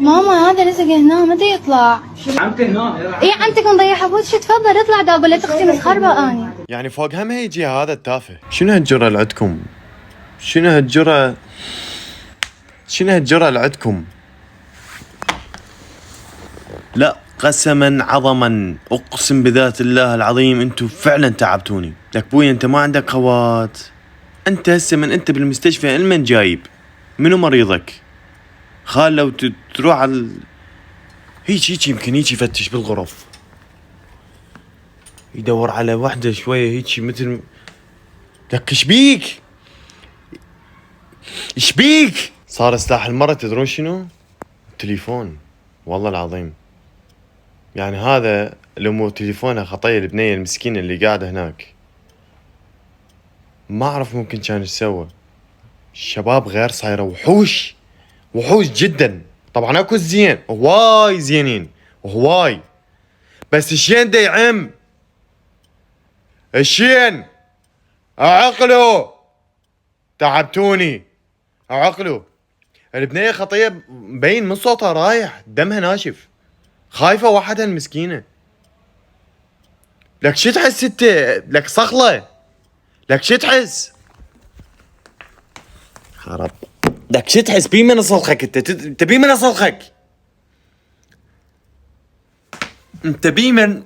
ماما هذا لسه هنا متى يطلع؟ عمتك هنا. ايه عمتك مضيعة بوش تفضل اطلع دابلت اختي متخربة اني. يعني فوق هم يجي هذا التافه. شنو هالجرأة اللي عندكم؟ شنو هالجرأة اللي عندكم؟ لا قسما عظما اقسم بذات الله العظيم انتم فعلا تعبتوني. لك بوي انت ما عندك خوات؟ انت هسه من انت بالمستشفى المن جايب؟ منو مريضك؟ خال لو تروح على هيك يمكن هيك يفتش بالغرف يدور على وحده شويه هيك مثل. لك ايش بيك؟ صار سلاح المرة تدرون شنو؟ تليفون. والله العظيم يعني هذا لو مو تليفونها خطيه البنية المسكينة اللي قاعدة هناك ما اعرف ممكن كان ايش سوى. الشباب غير صايرة وحوش جدا. طبعا اكو زين هواي زينين هواي، بس الشين دا يعم. الشين عقلوا تعبتوني. عقلوا. البنية خطية مبين من صوتها رايح دمها ناشف خايفة وحدها المسكينة. لك شو تحس انت؟ لك صخلة. لك شو تحس؟ خرب. لك شو تحس؟ بي من اصلخك انت؟ تبي من اصلخك؟ انت بي من